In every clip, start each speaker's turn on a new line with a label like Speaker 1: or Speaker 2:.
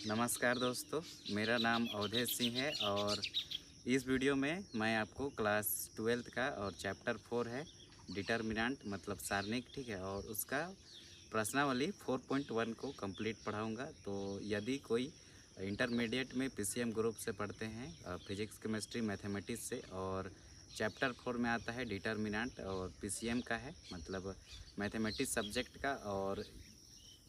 Speaker 1: नमस्कार दोस्तों, मेरा नाम अवधेश सिंह है और इस वीडियो में मैं आपको क्लास 12th का और चैप्टर 4 है डिटर्मिनेंट मतलब सारणिक, ठीक है, और उसका प्रश्नावली 4.1 को कंप्लीट पढ़ाऊंगा। तो यदि कोई इंटरमीडिएट में पीसीएम ग्रुप से पढ़ते हैं, फिजिक्स केमिस्ट्री मैथमेटिक्स से, और चैप्टर 4 में आता है डिटर्मिनेंट और पीसीएम का है मतलब मैथमेटिक्स सब्जेक्ट का, और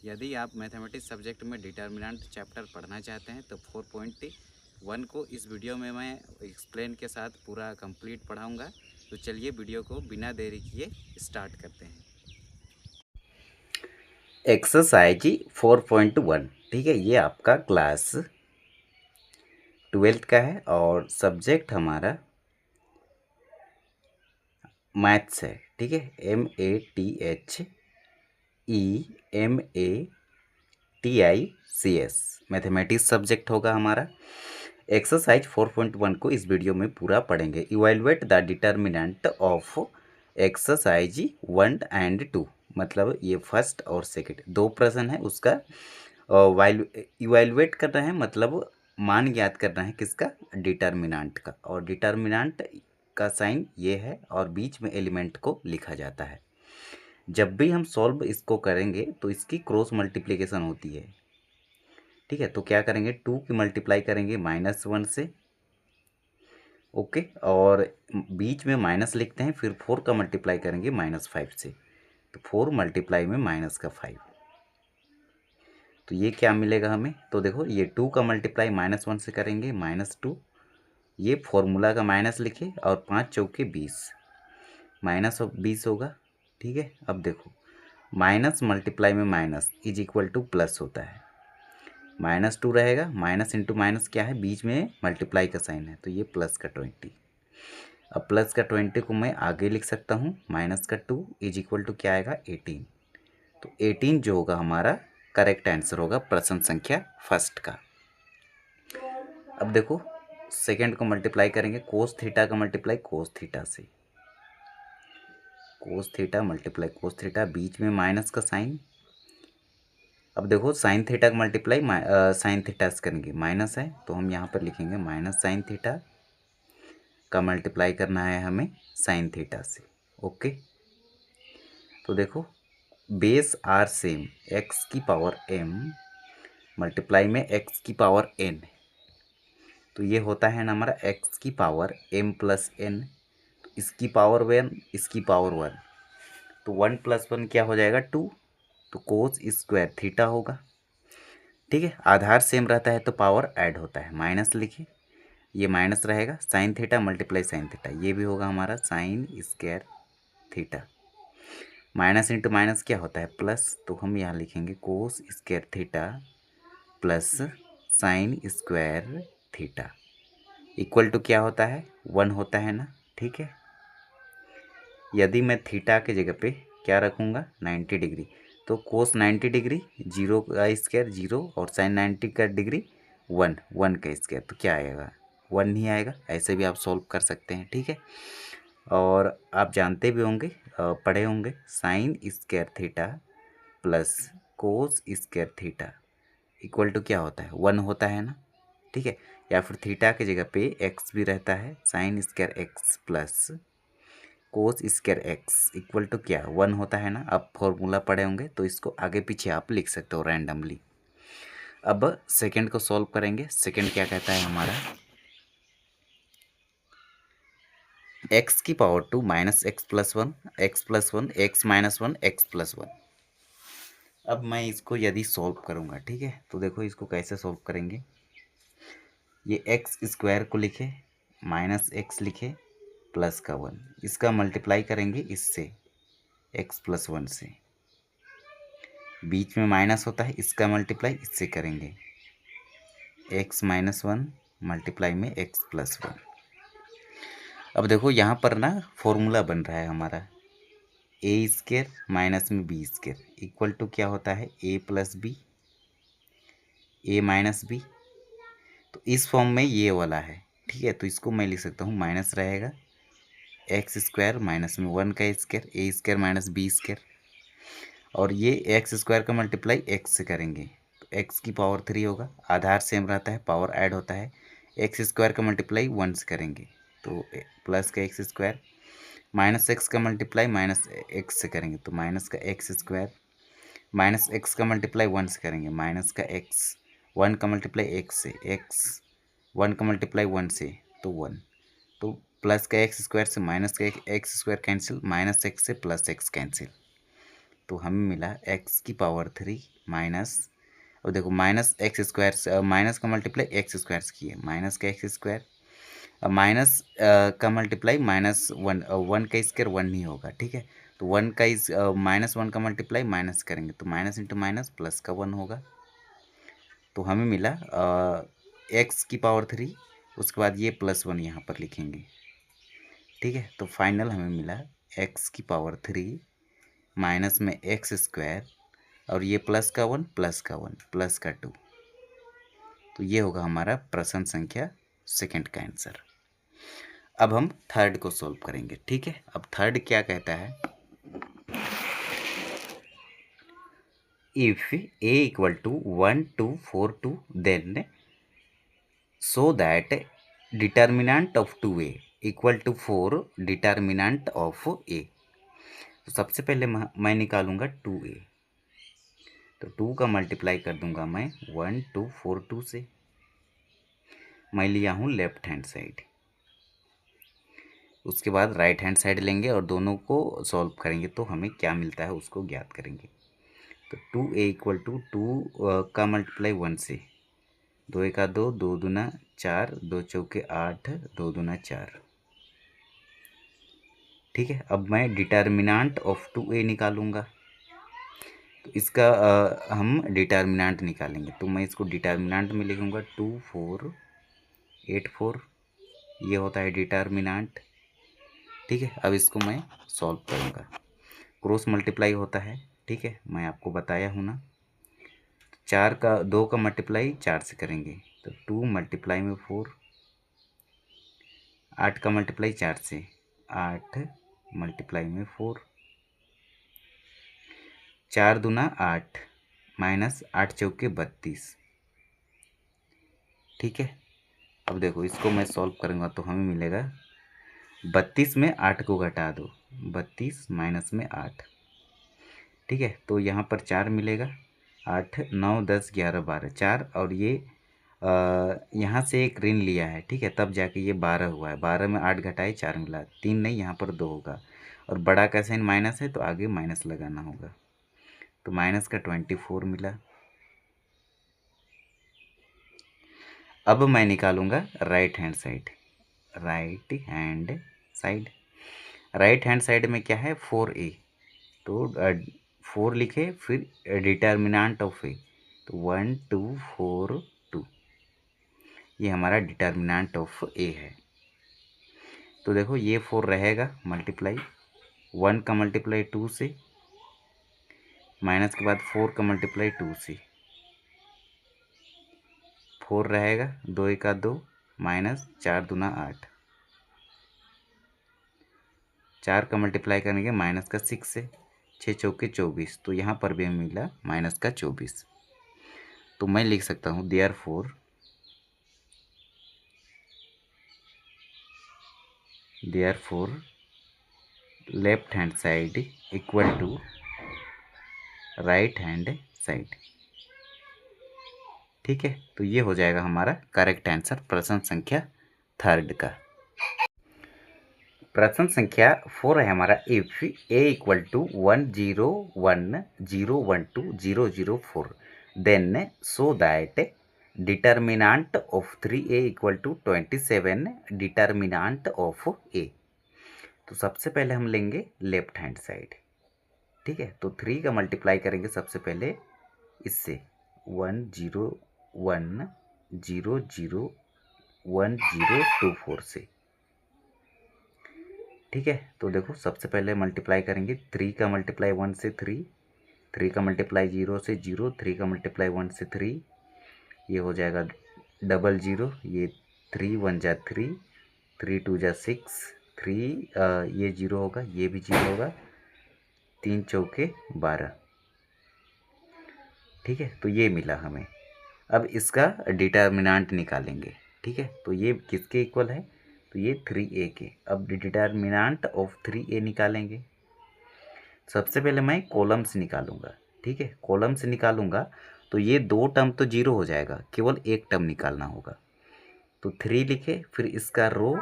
Speaker 1: यदि आप मैथमेटिक्स सब्जेक्ट में डिटर्मिनेंट चैप्टर पढ़ना चाहते हैं तो 4.1 को इस वीडियो में मैं एक्सप्लेन के साथ पूरा कंप्लीट पढ़ाऊंगा। तो चलिए वीडियो को बिना देरी किए स्टार्ट करते हैं।
Speaker 2: एक्सरसाइज 4.1, ठीक है। ये आपका क्लास 12th का है और सब्जेक्ट हमारा मैथ्स है, ठीक है। MATHEMATICS मैथमेटिक्स सब्जेक्ट होगा हमारा। एक्सरसाइज 4.1 को इस वीडियो में पूरा पढ़ेंगे। Evaluate the determinant of exercise 1 and 2, मतलब ये फर्स्ट और सेकंड दो प्रश्न है, उसका इवैल्यूएट कर रहे हैं, मतलब मान ज्ञात कर रहे हैं किसका, डिटर्मिनेंट का। और डिटर्मिनेंट का साइन ये है और बीच में एलिमेंट को लिखा जाता है। जब भी हम सॉल्व इसको करेंगे तो इसकी क्रॉस मल्टीप्लिकेशन होती है, ठीक है। तो क्या करेंगे, 2 की मल्टीप्लाई करेंगे -1 से, ओके, और बीच में माइनस लिखते हैं, फिर 4 का मल्टीप्लाई करेंगे -5 से, तो 4 मल्टीप्लाई में माइनस का 5, तो ये क्या मिलेगा हमें। तो देखो, ये 2 का मल्टीप्लाई -1 से करेंगे -2, ये फॉर्मूला का माइनस लिखे और 5 चौके 20, -20 होगा, ठीक है। अब देखो, माइनस मल्टीप्लाई में minus is equal to plus होता है, -2 रहेगा, माइनस इंटू माइनस क्या है, बीच में मल्टीप्लाई का साइन है, तो ये प्लस का 20। अब प्लस का 20 को मैं आगे लिख सकता हूँ, माइनस का 2 इज इक्वल टू क्या आएगा, 18। तो 18 जो होगा हमारा करेक्ट आंसर होगा प्रश्न संख्या फर्स्ट का। अब देखो, सेकंड को मल्टीप्लाई करेंगे, कोस थीटा का मल्टीप्लाई कोस थीटा से, cos theta multiply cos theta, बीच में माइनस का साइन। अब देखो, साइन थीटा का मल्टीप्लाई साइन थीटा से करेंगे, माइनस है तो हम यहाँ पर लिखेंगे माइनस साइन थीटा का मल्टीप्लाई करना है हमें साइन थीटा से, ओके। तो देखो, बेस आर सेम, एक्स की पावर m मल्टीप्लाई में एक्स की पावर n, तो ये होता है ना हमारा एक्स की पावर m प्लस n, इसकी पावर 1 इसकी पावर 1, तो 1 + 1 क्या हो जाएगा, 2, तो कोस स्क्वायर थीटा होगा, ठीक है। आधार सेम रहता है तो पावर ऐड होता है, माइनस लिखिए, ये माइनस रहेगा, sine theta multiply sine theta, ये भी होगा हमारा sine square theta, minus into minus क्या होता है, प्लस, तो हम यहाँ लिखेंगे cos square theta plus sine square theta equal to क्या होता है, 1 होता है ना, ठीक है। यदि मैं थीटा के जगह पे क्या रखूँगा, 90 डिग्री, तो कोस 90 डिग्री, 0 का स्क्वायर 0, और साइन 90 का डिग्री 1, 1 का स्क्वायर, तो क्या आएगा, 1 ही आएगा। ऐसे भी आप सॉल्व कर सकते हैं, ठीक है। और आप जानते भी होंगे, पढ़े होंगे, sine square theta plus cos square theta equal to क्या होता है, 1 होता है ना, ठीक है। या फिर थीटा की जगह पे एक्स भी रहता है, sine square x plus cos square x equal to क्या, 1 होता है ना। आप फॉर्मूला पढ़े होंगे तो इसको आगे पीछे आप लिख सकते हो रैंडमली। अब सेकंड को सॉल्व करेंगे, सेकंड क्या कहता है हमारा, एक्स की power 2 minus x plus 1 x plus 1 x minus 1 x plus 1। अब मैं इसको यदि सॉल्व करूँगा, ठीक है, तो देखो इसको कैसे सॉल्व करेंगे, ये एक्स स्क्वायर को लिखे, माइनस एक्स लिखे, प्लस का 1, इसका मल्टीप्लाई करेंगे इससे, एक्स प्लस 1 से, बीच में माइनस होता है, इसका मल्टीप्लाई इससे करेंगे, एक्स माइनस 1 मल्टीप्लाई में एक्स प्लस 1। अब देखो यहाँ पर ना फॉर्मूला बन रहा है हमारा, ए स्क्वायर माइनस में बी स्क्वायर इक्वल टू क्या होता है, ए प्लस बी, ए माइनस बी, तो इस फॉर्म में ये वाला है, ठीक है। तो इसको मैं लिख सकता हूँ, माइनस रहेगा एक्स स्क्वायर माइनस में 1 का स्क्वायर, ए स्क्वायर माइनस बी स्क्वायर, और ये एक्स स्क्वायर का मल्टीप्लाई एक्स से करेंगे, तो एक्स की पावर 3 होगा, आधार सेम रहता है, पावर ऐड होता है, एक्स स्क्वायर का मल्टीप्लाई 1 से करेंगे तो प्लस का एक्स स्क्वायर, माइनस एक्स का मल्टीप्लाई माइनस एक्स से करेंगे तो माइनस का एक्स स्क्वायर, माइनस एक्स का मल्टीप्लाई 1 से करेंगे माइनस का एक्स, 1 का मल्टीप्लाई एक्स से एक्स, 1 का मल्टीप्लाई 1 से तो 1, तो प्लस का एक्स स्क्वायर से माइनस का x square cancel, minus x से प्लस एक्स कैंसिल, तो हमें मिला एक्स की पावर 3 माइनस, और देखो माइनस एक्स स्क्वायर से माइनस का मल्टीप्लाई एक्स स्क्वायर से किए माइनस का एक्स स्क्वायर, माइनस का मल्टीप्लाई माइनस 1, 1 का स्क्वायर 1 ही होगा, ठीक है, तो 1 का इस माइनस 1 का मल्टीप्लाई माइनस करेंगे तो माइनस इंटू माइनस प्लस का 1 होगा, तो हमें मिला एक्स की पावर 3, उसके बाद ये प्लस 1 यहाँ पर लिखेंगे, ठीक है, तो फाइनल हमें मिला एक्स की पावर 3 माइनस में एक्स स्क्वायर और ये प्लस का 1 प्लस का 1 प्लस का 2, तो ये होगा हमारा प्रश्न संख्या सेकंड का आंसर। अब हम थर्ड को सॉल्व करेंगे, ठीक है। अब थर्ड क्या कहता है, if a equal to 1 2 4 2 then so that determinant of 2a equal to 4 determinant of a। तो सबसे पहले मैं निकालूंगा 2a, तो 2 का मल्टीप्लाई कर दूंगा मैं 1 2 4 2 से, मैं लिया हूँ लेफ्ट हैंड साइड, उसके बाद राइट हैंड साइड लेंगे और दोनों को सॉल्व करेंगे तो हमें क्या मिलता है उसको ज्ञात करेंगे। तो 2a इक्वल टू 2 का मल्टीप्लाई 1 से, 2 1 2, 2 दूना 4, 2 चौके 8, 2 दूना 4, ठीक है। अब मैं डिटर्मिनेंट ऑफ 2a निकालूंगा, तो इसका हम डिटर्मिनेंट निकालेंगे, तो मैं इसको डिटर्मिनेंट में लिखूंगा 2 4 8 4, ये होता है डिटर्मिनेंट, ठीक है। अब इसको मैं सॉल्व करूंगा, क्रॉस मल्टीप्लाई होता है, ठीक है, मैं आपको बताया हूँ ना। 4 का 2 का मल्टीप्लाई 4 से करेंगे तो 2 मल्टीप्लाई में 4, 8 का मल्टीप्लाई 4 से 8 मल्टीप्लाई में 4, 4 दूना 8 माइनस 8 चौके 32, ठीक है। अब देखो इसको मैं सॉल्व करूँगा तो हमें मिलेगा 32 में 8 को घटा दो, 32 माइनस में 8, ठीक है, तो यहाँ पर 4 मिलेगा, 8 9 10 11 12 4, और ये यहाँ से एक ऋण लिया है, ठीक है, तब जाके ये 12 हुआ है, 12 में 8 घटाए 4 मिला, 3 नहीं, यहाँ पर 2 होगा, और बड़ा का साइन माइनस है तो आगे माइनस लगाना होगा, तो माइनस का 24 मिला। अब मैं निकालूंगा right hand side, right hand side, right hand side में क्या है 4a, तो 4 लिखे फिर डिटर्मिनेंट ऑफ ए, तो 1 2 4 2, ये हमारा डिटर्मिनेंट ऑफ ए है। तो देखो ये 4 रहेगा मल्टीप्लाई, 1 का मल्टीप्लाई 2 से, माइनस के बाद 4 का मल्टीप्लाई 2 से, 4 रहेगा, 2 1 2 माइनस 4 दूना 8, 4 का मल्टीप्लाई करेंगे माइनस का 6 से, 6 चौके 24, तो यहाँ पर भी हमें मिला माइनस का 24, तो मैं लिख सकता हूँ therefore left hand side equal to right hand side, ठीक है। तो ये हो जाएगा हमारा करेक्ट आंसर प्रश्न संख्या थर्ड का। प्रश्न संख्या 4 है हमारा, if a equal to 1 0 1 0 1 2 0 0 4 then so that determinant of 3a equal to 27 determinant of a। तो सबसे पहले हम लेंगे लेफ्ट हैंड साइड, ठीक है, तो 3 का मल्टीप्लाई करेंगे सबसे पहले इससे, 1 0 1 0 0 1 0 2 4 से, ठीक है। तो देखो सबसे पहले मल्टीप्लाई करेंगे, 3 का मल्टीप्लाई 1 से 3, 3 का मल्टीप्लाई 0 से 0, 3 का मल्टीप्लाई 1 से 3, ये हो जाएगा 00, ये 3 1 जा 3, 3 2 जा 6, 3 ये 0 होगा, ये भी 0 होगा, 3 चौके 12, ठीक है, तो ये मिला हमें। अब इसका डिटर्मिनेंट निकालेंगे। ठीक है, तो ये किसके इक्वल है, तो ये 3a के। अब डिटर्मिनेंट ऑफ 3a निकालेंगे। सबसे पहले मैं कॉलम्स निकालूंगा। ठीक है, कॉलम्स निकालूंगा तो ये 2 टर्म तो जीरो हो जाएगा, केवल एक टर्म निकालना होगा। तो 3 लिखे, फिर इसका रो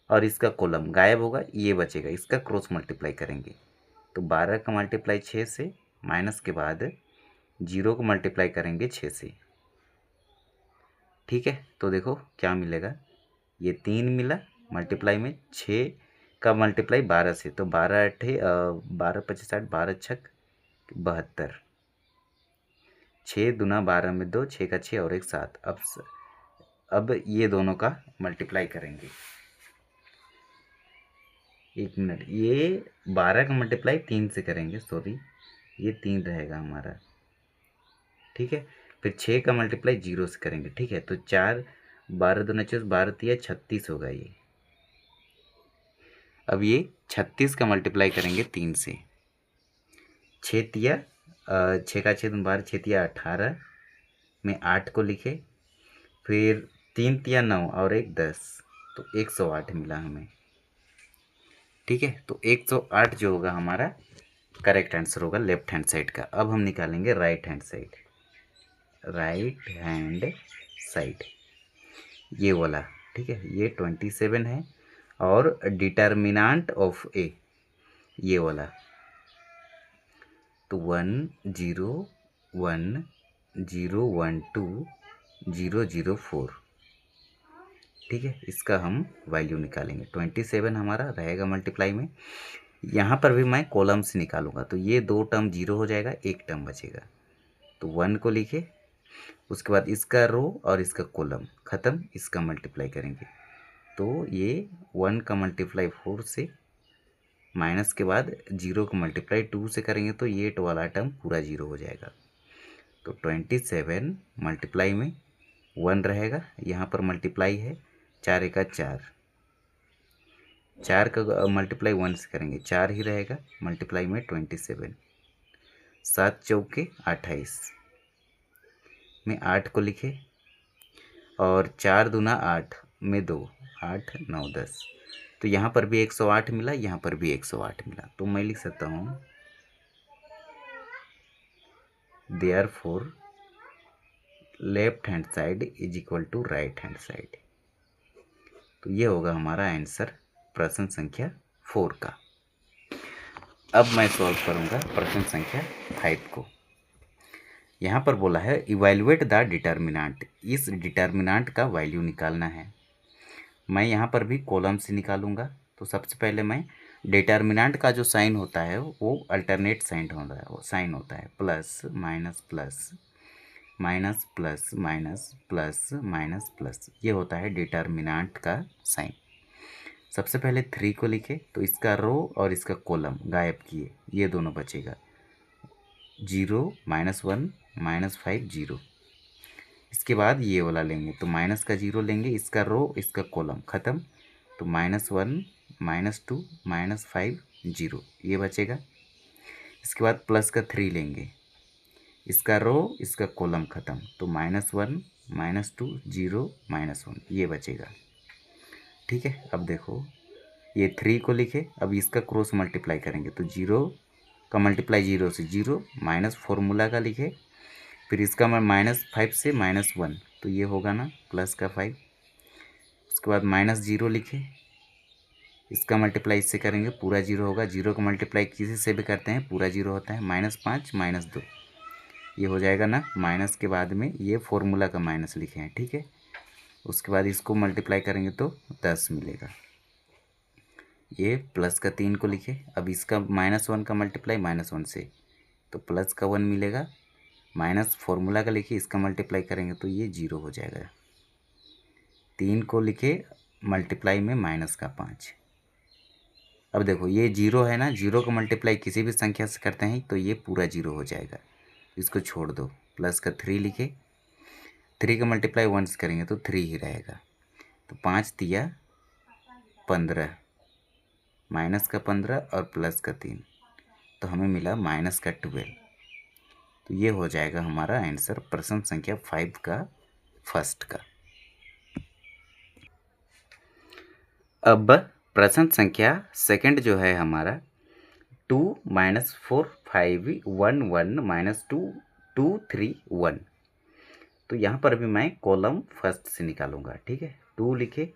Speaker 2: और इसका कॉलम गायब होगा, ये बचेगा, इसका क्रॉस मल्टीप्लाई करेंगे। तो 12 का मल्टीप्लाई 6 से, माइनस के बाद 0 को मल्टीप्लाई करेंगे 6 से। ठीक है, तो देखो क्या मिलेगा, ये 3 मिला, मल्टीप्लाई में 6 का मल्टीप्लाई 12 से, तो 12 अठे 12 25 60, 12 छक 72, 6 दूना 12 में 2, 6 का 6 और 1 7। अब ये दोनों का मल्टीप्लाई करेंगे। 1 मिनट, ये 12 का मल्टीप्लाई 3 से करेंगे, सॉरी ये 3 रहेगा हमारा। ठीक है, फिर 6 का मल्टीप्लाई 0 से करेंगे। ठीक है, तो 4 12 दूना 24, 12 तिया 36 होगा ये। अब ये 36 का मल्टीप्लाई करेंगे 3 से। 6 तिया 6 का 6 12, 6 तिया 18 में 8 को लिखे, फिर 3 तिया 9 और 1 10, तो 108 मिला हमें। ठीक है, तो 108 जो होगा हमारा करेक्ट आंसर होगा लेफ्ट हैंड साइड का। अब हम निकालेंगे right hand side. Right hand side ये वाला। ठीक है, ये 27 है और डिटर्मिनेंट ऑफ ए ये वाला, तो 1 0 1 0 1 2 0 0 4। ठीक है, इसका हम वैल्यू निकालेंगे। 27 हमारा रहेगा मल्टीप्लाई में। यहाँ पर भी मैं कॉलम से निकालूंगा, तो ये 2 टर्म 0 हो जाएगा, 1 टर्म बचेगा, तो 1 को लिखे, उसके बाद इसका रो और इसका कॉलम ख़त्म, इसका मल्टीप्लाई करेंगे। तो ये 1 का मल्टीप्लाई 4 से, माइनस के बाद 0 का मल्टीप्लाई 2 से करेंगे, तो ये वाला टर्म पूरा 0 हो जाएगा। तो 27 मल्टीप्लाई में 1 रहेगा, यहाँ पर मल्टीप्लाई है, 4 एका 4, 4 का मल्टीप्लाई 1 से करेंगे, 4 ही रहेगा, मल्टीप्लाई में 27, 7 चौके 28 में 8 को लिखे, और 4 दूना 8 में 2, 8 9 10, तो यहाँ पर भी 108 मिला, यहाँ पर भी 108 मिला। तो मैं लिख सकता हूँ therefore left hand side is equal to right hand side. तो ये होगा हमारा आंसर प्रश्न संख्या 4 का। अब मैं सॉल्व करूँगा प्रश्न संख्या 5 को। यहाँ पर बोला है इवैल्यूएट द डिटर्मिनेंट, इस डिटर्मिनेंट का वैल्यू निकालना है। मैं यहाँ पर भी कॉलम से निकालूंगा। तो सबसे पहले मैं डिटर्मिनेंट का जो साइन होता है वो अल्टरनेट साइन होता है, वो साइन होता है plus minus plus minus plus minus plus minus plus, ये होता है डिटर्मिनेंट का साइन। सबसे पहले 3 को लिखे, तो इसका रो और इसका कॉलम गायब किए, ये दोनों बचेगा, 0 -1 -5 0। इसके बाद ये वाला लेंगे, तो माइनस का 0 लेंगे, इसका रो इसका कॉलम ख़त्म, तो -1 -2 -5 0 ये बचेगा। इसके बाद प्लस का 3 लेंगे, इसका रो इसका कॉलम ख़त्म, तो -1 -2 0 -1 ये बचेगा। ठीक है, अब देखो ये 3 को लिखे, अब इसका क्रॉस मल्टीप्लाई करेंगे, तो 0 का मल्टीप्लाई 0 से 0 माइनस फॉर्मूला का लिखे, फिर इसका -5 से -1, तो ये होगा ना प्लस का 5। उसके बाद -0 लिखे, इसका मल्टीप्लाई इससे करेंगे, पूरा 0 होगा, 0 का मल्टीप्लाई किसी से भी करते हैं पूरा 0 होता है, -5 -2 ये हो जाएगा ना, माइनस के बाद में ये फॉर्मूला का माइनस लिखे हैं। ठीक है, उसके बाद इसको मल्टीप्लाई करेंगे तो 10 मिलेगा। ये प्लस का 3 को लिखे, अब इसका -1 का मल्टीप्लाई -1 से, तो प्लस का 1 मिलेगा, माइनस फॉर्मूला का लिखे, इसका मल्टीप्लाई करेंगे तो ये 0 हो जाएगा। 3 को लिखे मल्टीप्लाई में माइनस का 5। अब देखो ये 0 है ना, 0 का मल्टीप्लाई किसी भी संख्या से करते हैं तो ये पूरा 0 हो जाएगा, इसको छोड़ दो। प्लस का 3 लिखे, 3 का मल्टीप्लाई 1 से करेंगे तो 3 ही रहेगा, तो 5 तिया 15, माइनस का 15 और प्लस का 3, तो हमें मिला -12। तो ये हो जाएगा हमारा आंसर प्रश्न संख्या 5 का फर्स्ट का। अब प्रश्न संख्या सेकंड जो है हमारा 2 - 4 5 1 1 -2 2 3 1। तो यहाँ पर भी मैं कॉलम फर्स्ट से निकालूंगा, ठीक है। 2 लिखे,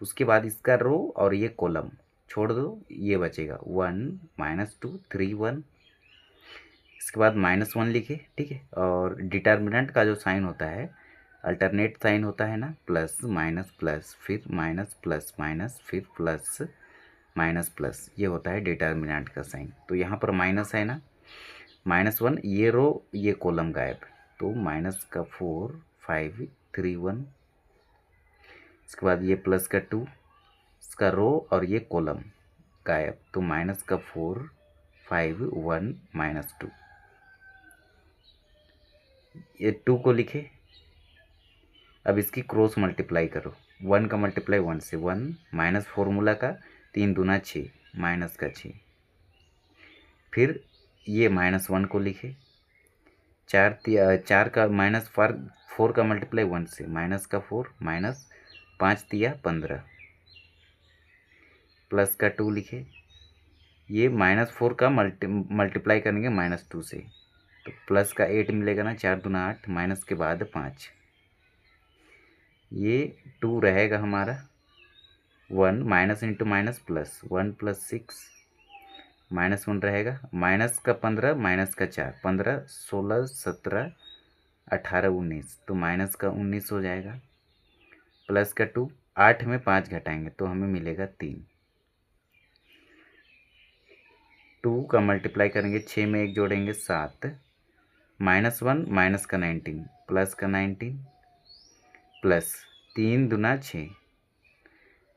Speaker 2: उसके बाद इसका रो और ये कॉलम छोड़ दो, ये बचेगा 1 -2 3 1। इसके बाद -1 लिखे, ठीक है। और डिटर्मिनेंट का जो साइन होता है अल्टरनेट साइन होता है ना, प्लस माइनस प्लस फिर माइनस प्लस माइनस फिर प्लस माइनस प्लस, ये होता है डिटर्मिनेंट का साइन। तो यहाँ पर माइनस है ना, -1, ये रो ये कॉलम गायब, तो -4 5 3 1। इसके बाद ये प्लस का 2, इसका रो और ये कॉलम गायब, तो -4 5 1 -2। ये 2 को लिखे, अब इसकी क्रॉस मल्टीप्लाई करो, 1 का मल्टीप्लाई 1 से 1 माइनस फॉर्मूला का 3 दूना 6 माइनस का 6। फिर ये -1 को लिखे, 4 का -4 का मल्टीप्लाई 1 से माइनस का 4 माइनस 5 तिया 15 प्लस का 2 लिखे। ये -4 का मल्टीप्लाई करेंगे -2 से, तो प्लस का 8 मिलेगा ना, 4 दूना 8 माइनस के बाद 5। ये 2 रहेगा हमारा, 1 माइनस इंटू माइनस प्लस 1 + 6 -1 रहेगा, माइनस का 15 माइनस का 4 15 16 17 18 19, तो माइनस का 19 हो जाएगा। प्लस का 2, 8 में 5 घटाएंगे तो हमें मिलेगा 3। 2 का मल्टीप्लाई करेंगे 6 में 1 जोड़ेंगे 7, -1 माइनस का 19 प्लस का 19 प्लस 3 दूना 6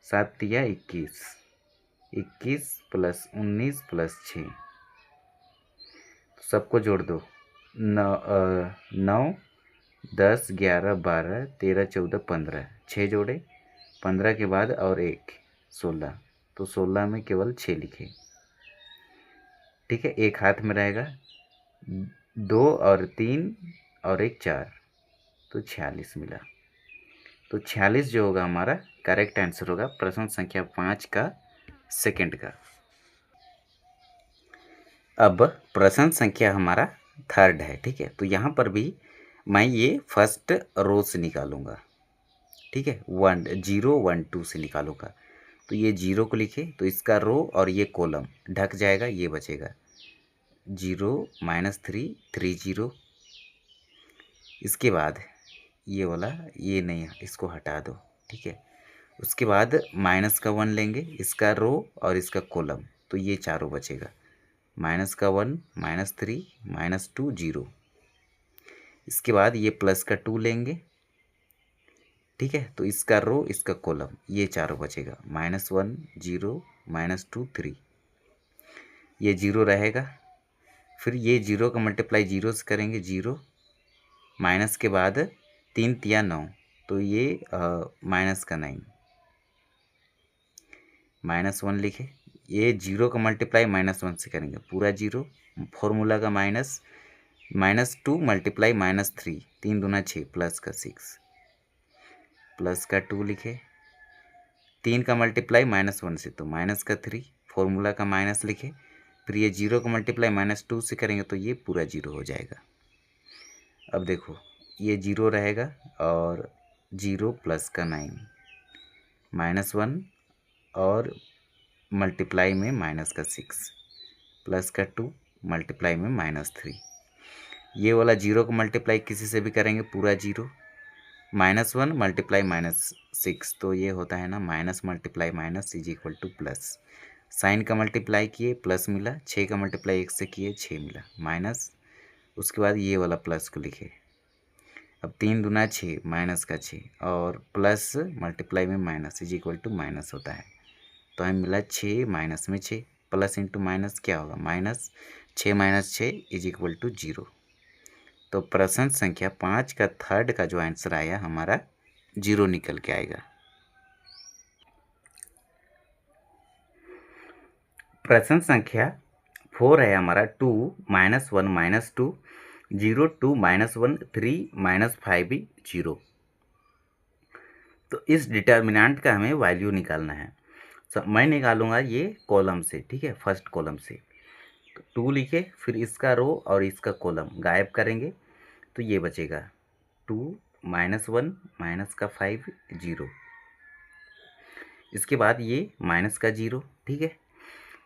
Speaker 2: 7 तिया 21 21 प्लस 19 प्लस 6, तो सबको जोड़ दो, 9 10 11 12 13 14 15, 6 जोड़े 15 के बाद और 1 16, तो 16 में केवल 6 लिखे, ठीक है। एक हाथ में रहेगा, 2 और 3 और 1 4, तो 46 मिला। तो 46 जो होगा हमारा करेक्ट आंसर होगा प्रश्न संख्या 5 का सेकंड का। अब प्रश्न संख्या हमारा थर्ड है, ठीक है। तो यहाँ पर भी मैं ये फर्स्ट रो से निकालूंगा, ठीक है। 1 0 1 2 से निकालूंगा। तो ये 0 को लिखे, तो इसका रो और ये कॉलम ढक जाएगा, ये बचेगा 0 -3 3 0। इसके बाद ये वाला ये नहीं, इसको हटा दो, ठीक है। उसके बाद माइनस का 1 लेंगे, इसका रो और इसका कॉलम, तो ये चारों बचेगा, -1 -3 -2 0। इसके बाद ये प्लस का 2 लेंगे, ठीक है। तो इसका रो इसका कॉलम, ये चारों बचेगा, -1 0 -2 3, ये 0 रहेगा। फिर ये 0 का मल्टीप्लाई 0 से करेंगे 0, माइनस के बाद 3 तिया 9, तो ये माइनस का 9 -1 लिखे। ये 0 का मल्टीप्लाई -1 से करेंगे पूरा 0, फॉर्मूला का -2 मल्टीप्लाई -3 3 दूना 6 प्लस का 6 प्लस का 2 लिखे। 3 का मल्टीप्लाई -1 से, तो माइनस का 3 फॉर्मूला का माइनस लिखे। फिर ये 0 का मल्टीप्लाई -2 से करेंगे तो ये पूरा 0 हो जाएगा। अब देखो ये 0 रहेगा और 0 प्लस का 9 -1 और मल्टीप्लाई में माइनस का 6 प्लस का 2 मल्टीप्लाई में -3। ये वाला 0 को मल्टीप्लाई किसी से भी करेंगे पूरा 0, -1 मल्टीप्लाई -6, तो ये होता है ना minus multiply minus is equal to plus. Sign का मल्टीप्लाई किए प्लस मिला, 6 का मल्टीप्लाई 1 से किए 6 मिला, माइनस। उसके बाद ये वाला प्लस को लिखे। अब 3 दूना 6 माइनस का 6 और प्लस मल्टीप्लाई में minus is equal to minus होता है, तो हमें मिला 6 माइनस में 6 प्लस इंटू माइनस क्या होगा माइनस, 6 - 6 इज इक्वल टू 0। तो प्रश्न संख्या 5 का थर्ड का जो आंसर आया हमारा 0 निकल के आएगा। प्रश्न संख्या 4 है हमारा 2 - 1 - 2 0 2 -1 3 -5 0। तो इस डिटर्मिनेंट का हमें वैल्यू निकालना है। मैं निकालूंगा ये कॉलम से, ठीक है, फर्स्ट कॉलम से। तो 2 लिखे, फिर इसका रो और इसका कॉलम गायब करेंगे तो ये बचेगा 2 -1 माइनस का 5 0। इसके बाद ये माइनस का 0, ठीक है।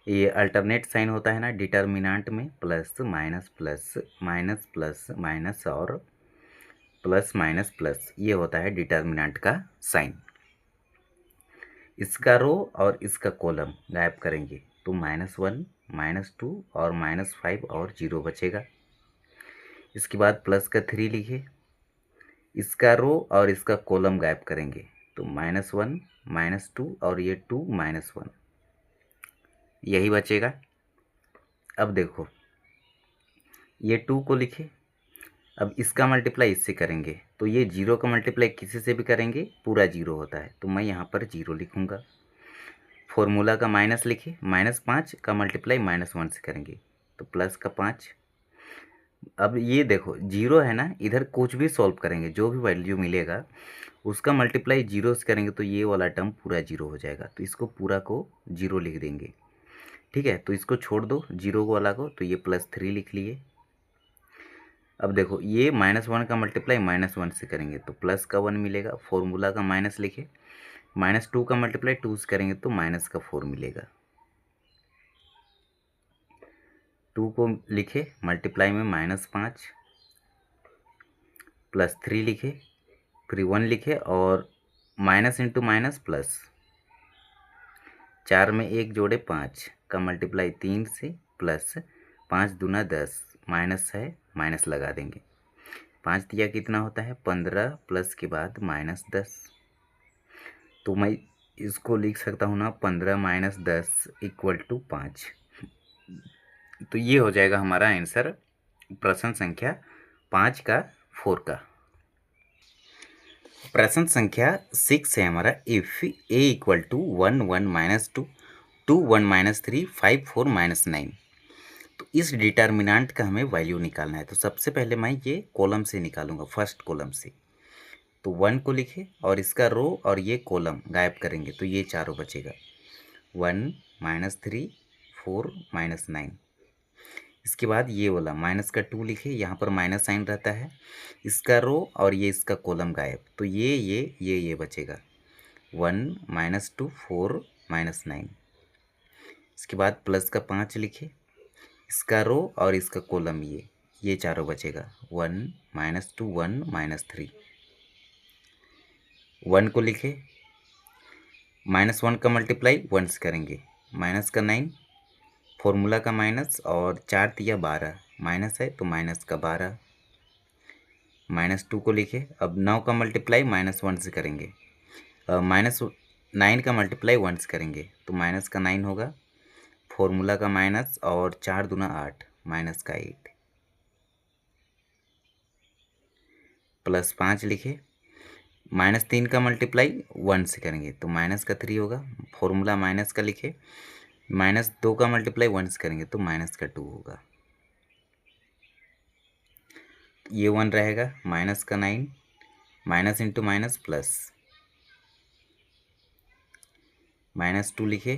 Speaker 2: ये अल्टरनेट साइन होता है ना डिटर्मिनेंट में, plus minus plus minus plus minus और प्लस माइनस प्लस, ये होता है डिटर्मिनेंट का साइन। इसका रो और इसका कॉलम गायब करेंगे तो -1 -2 और -5 और 0 बचेगा। इसके बाद प्लस का 3 लिखे, इसका रो और इसका कॉलम गायब करेंगे तो -1 -2 और ये 2 -1, यही बचेगा। अब देखो ये 2 को लिखे, अब इसका मल्टीप्लाई इससे करेंगे तो ये 0 का मल्टीप्लाई किसी से भी करेंगे पूरा 0 होता है, तो मैं यहाँ पर 0 लिखूँगा। फॉर्मूला का माइनस लिखे, -5 का मल्टीप्लाई -1 से करेंगे तो प्लस का 5। अब ये देखो 0 है ना, इधर कुछ भी सॉल्व करेंगे जो भी वैल्यू मिलेगा उसका मल्टीप्लाई 0 से करेंगे तो ये वाला टर्म पूरा 0 हो जाएगा, तो इसको पूरा को 0 लिख देंगे, ठीक है। तो इसको छोड़ दो 0 वाला को, तो ये +3 लिख लिए। अब देखो ये -1 का मल्टीप्लाई -1 से करेंगे तो प्लस का 1 मिलेगा, फॉर्मूला का माइनस लिखे। -2 का मल्टीप्लाई 2 से करेंगे तो माइनस का 4 मिलेगा। 2 को लिखे, मल्टीप्लाई में -5 +3 लिखे, फिर 1 लिखे और माइनस इंटू माइनस प्लस, 4 में 1 जोड़े 5 का मल्टीप्लाई 3 से, प्लस 5 दूना 10, माइनस है माइनस लगा देंगे। 5 दिया कितना होता है 15, प्लस के बाद -10, तो मैं इसको लिख सकता हूँ ना 15 - 10 = 5। तो ये हो जाएगा हमारा आंसर, प्रश्न संख्या 5 का 4 का। प्रश्न संख्या 6 है हमारा, इफ़ a = 1 1 - 2 2 1 - 3 5 4 - 9। तो इस डिटर्मिनेंट का हमें वैल्यू निकालना है। तो सबसे पहले मैं ये कॉलम से निकालूंगा, फर्स्ट कॉलम से। तो 1 को लिखे और इसका रो और ये कॉलम गायब करेंगे तो ये चारों बचेगा, 1 -3 4 -9। इसके बाद ये वाला माइनस का 2 लिखे, यहाँ पर माइनस साइन रहता है, इसका रो और ये इसका कॉलम गायब, तो ये बचेगा 1 -2 4 -9। इसके बाद प्लस का 5 लिखे, इसका रो और इसका कॉलम ये चारों बचेगा, 1 -2 1 -3। 1 को लिखे, -1 का मल्टीप्लाई 1 से करेंगे, माइनस का 9, फॉर्मूला का माइनस और 4 तिया 12, माइनस है तो माइनस का 12। -2 को लिखे, अब 9 का मल्टीप्लाई -1 से करेंगे, -9 का मल्टीप्लाई 1 से करेंगे तो माइनस का 9 होगा, फॉर्मूला का माइनस और 4 दूना 8, माइनस का 8, प्लस 5 लिखे, -3 का मल्टीप्लाई 1 से करेंगे तो माइनस का 3 होगा, फॉर्मूला माइनस का लिखे, -2 का मल्टीप्लाई 1 से करेंगे तो माइनस का 2 होगा, ये 1 रहेगा, माइनस का 9, माइनस इंटू माइनस प्लस, -2 लिखे,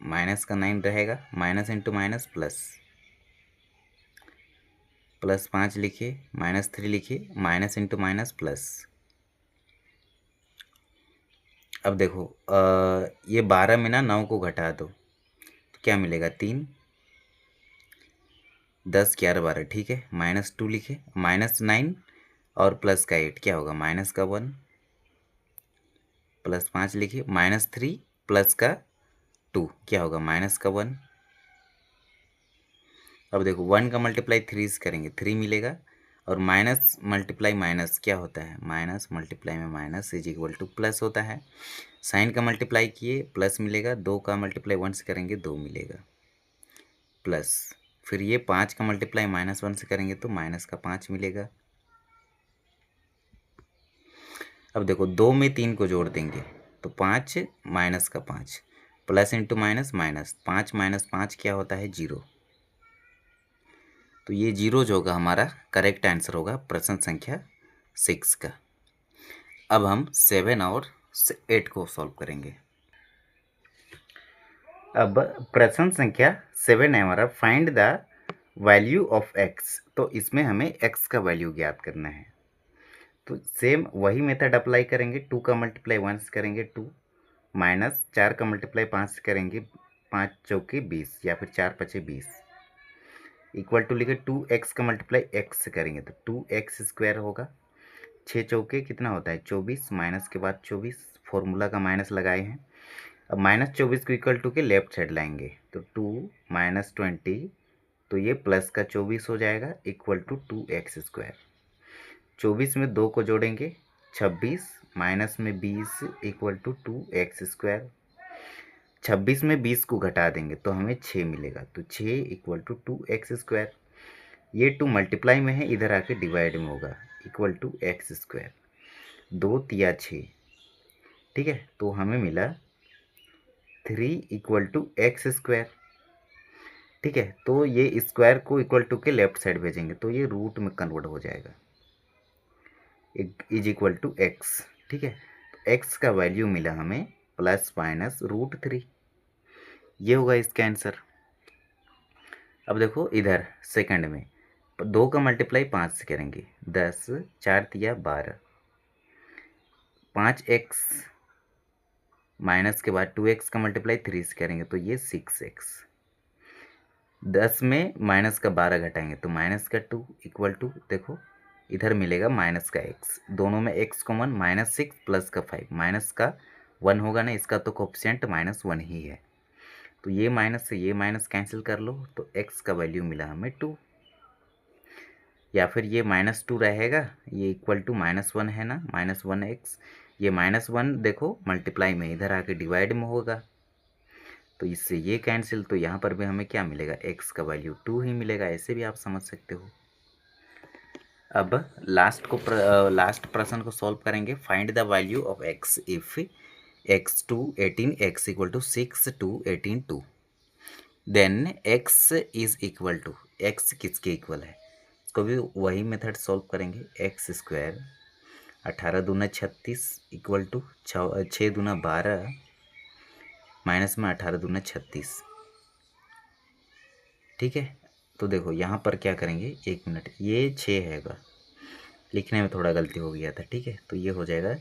Speaker 2: माइनस का 9 रहेगा, minus into minus plus, plus 5 लिखे, -3 लिखे, माइनस इंटू माइनस प्लस। अब देखो ये 12 में ना 9 को घटा दो तो क्या मिलेगा 3, 10 11 12, ठीक है। -2 लिखे, -9 और प्लस का 8 क्या होगा, माइनस का 1, प्लस 5 लिखे, -3 प्लस का 2 क्या होगा, माइनस का 1। अब देखो 1 का मल्टीप्लाई 3 से करेंगे 3 मिलेगा, और माइनस मल्टीप्लाई माइनस क्या होता है, माइनस मल्टीप्लाई में माइनस = प्लस होता है। साइन का मल्टीप्लाई किए प्लस मिलेगा, 2 का मल्टीप्लाई 1 से करेंगे 2 मिलेगा, प्लस, फिर ये 5 का मल्टीप्लाई -1 से करेंगे तो माइनस का 5 मिलेगा। अब देखो 2 में 3 को जोड़ देंगे तो 5 माइनस का 5, प्लस इंटू माइनस माइनस, 5 - 5 क्या होता है 0। तो ये 0 जो होगा हमारा करेक्ट आंसर होगा प्रश्न संख्या 6 का। अब हम 7 और 8 को सॉल्व करेंगे। अब प्रश्न संख्या 7 है हमारा, find the value of x। तो इसमें हमें x का वैल्यू ज्ञात करना है। तो सेम वही मेथड अप्लाई करेंगे। 2 का मल्टीप्लाई 1 से करेंगे 2, माइनस 4 का मल्टीप्लाई 5 से करेंगे 5 चौके 20 या फिर 4 पचे 20, इक्वल टू लिखे 2x का मल्टीप्लाई x से करेंगे तो 2x स्क्वायर होगा। 6 चौके कितना होता है 24, माइनस के बाद 24, फॉर्मूला का माइनस लगाए हैं। अब माइनस 24 को इक्वल टू के लेफ्ट साइड लाएंगे तो 2 माइनस 20, तो ये प्लस का 24 हो जाएगा, इक्वल टू 2x स्क्वायर। 24 में 2 को जोड़ेंगे 26, माइनस में 20 इक्वल टू 2x स्क्वायर। 26 में 20 को घटा देंगे तो हमें 6 मिलेगा, तो 6 इक्वल टू 2x स्क्वायर। ये 2 मल्टीप्लाई में है, इधर आके डिवाइड में होगा, इक्वल टू x स्क्वायर। 2 तिया 6, ठीक है, तो हमें मिला 3 इक्वल टू x स्क्वायर। ठीक है, तो ये स्क्वायर को इक्वल टू के लेफ्ट साइड भेजेंगे तो ये रूट में कन्वर्ट हो जाएगा, इज इक्वल टू x। ठीक है, तो x का वैल्यू मिला हमें प्लस माइनस √3, ये होगा इसका आंसर। अब देखो इधर सेकंड में 2 का मल्टीप्लाई 5 से करेंगे 10, 4 तिया 12, 5x माइनस के बाद 2x का मल्टीप्लाई 3 से करेंगे तो ये 6x। 10 में माइनस का 12 घटाएंगे तो माइनस का 2 इक्वल टू, देखो इधर मिलेगा माइनस का x, दोनों में x कॉमन, -6 प्लस का 5, माइनस का 1 होगा ना, इसका तो कोफिशिएंट -1 ही है, तो ये माइनस से ये माइनस कैंसिल कर लो तो x का वैल्यू मिला हमें 2, या फिर ये -2 रहेगा, ये इक्वल टू -1 है ना, -1x, ये -1 देखो मल्टीप्लाई में इधर आके डिवाइड में होगा तो इससे ये कैंसिल, तो यहाँ पर भी हमें क्या मिलेगा, x का वैल्यू 2 ही मिलेगा, ऐसे भी आप समझ सकते हो। अब लास्ट प्रश्न को सॉल्व करेंगे। Find the value of x if x to 18 x equal to 6 to 18 2, then x is equal to, x किसके इक्वल है, इसको भी वही मेथड सॉल्व करेंगे। x स्क्वायर 18 दूना 36 इक्वल टू 6 दूना 12 माइनस में 18 दूना 36। ठीक है, तो देखो यहाँ पर क्या करेंगे, 1 मिनट, ये 6 हैगा, लिखने में थोड़ा गलती हो गया था। ठीक है, तो ये हो जाएगा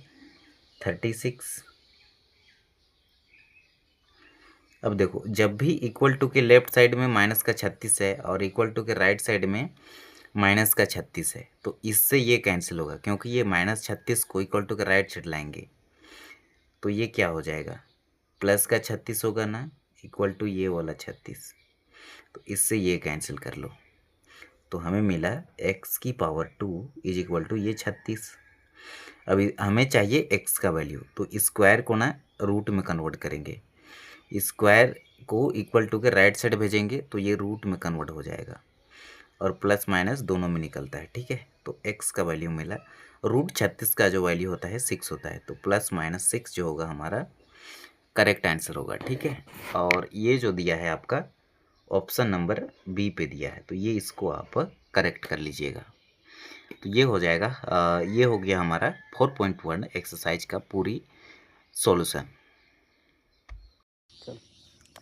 Speaker 2: 36। अब देखो जब भी इक्वल टू के लेफ्ट साइड में माइनस का 36 है और इक्वल टू के राइट साइड में माइनस का 36 है तो इससे ये कैंसिल होगा, क्योंकि ये -36 को इक्वल टू के राइट साइड लाएंगे तो ये क्या हो जाएगा, प्लस का 36 होगा ना, इक्वल टू ये वाला 36, तो इससे ये कैंसिल कर लो तो हमें मिला x की पावर 2 इज इक्वल टू ये 36। अभी हमें चाहिए x का वैल्यू, तो स्क्वायर को ना रूट में कन्वर्ट करेंगे, स्क्वायर को इक्वल टू के राइट साइड भेजेंगे तो ये रूट में कन्वर्ट हो जाएगा और प्लस माइनस दोनों में निकलता है। ठीक है, तो x का वैल्यू मिला, √36 का जो वैल्यू होता है 6 होता है, तो +-6 जो होगा हमारा करेक्ट आंसर होगा। ठीक है, और ये जो दिया है आपका ऑप्शन नंबर बी पे दिया है, तो ये इसको आप करेक्ट कर लीजिएगा। तो ये हो जाएगा, ये हो गया हमारा 4.1 एक्सरसाइज का पूरी solution.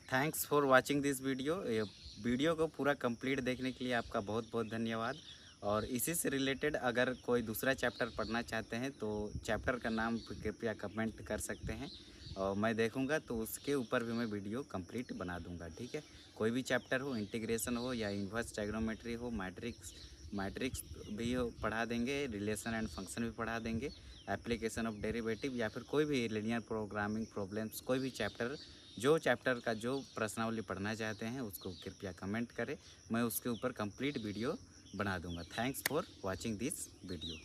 Speaker 1: Thanks for watching this video को पूरा कंप्लीट देखने के लिए आपका बहुत बहुत धन्यवाद। और इसी से रिलेटेड अगर कोई दूसरा चैप्टर पढ़ना चाहते हैं तो चैप्टर का नाम कृपया कमेंट कर सकते हैं और मैं देखूंगा तो उसके ऊपर भी मैं वीडियो कंप्लीट बना दूंगा। ठीक है, कोई भी चैप्टर हो, इंटीग्रेशन हो या इन्वर्स ट्रायगोनोमेट्री हो, मैट्रिक्स भी हो पढ़ा देंगे, रिलेशन एंड फंक्शन भी पढ़ा देंगे, एप्लीकेशन ऑफ डेरिवेटिव या फिर कोई भी लीनियर प्रोग्रामिंग प्रॉब्लम्स, कोई भी चैप्टर, जो चैप्टर का जो प्रश्नावली पढ़ना चाहते हैं उसको कृपया कमेंट करें, मैं उसके ऊपर कंप्लीट वीडियो बना दूंगा। Thanks for watching this video.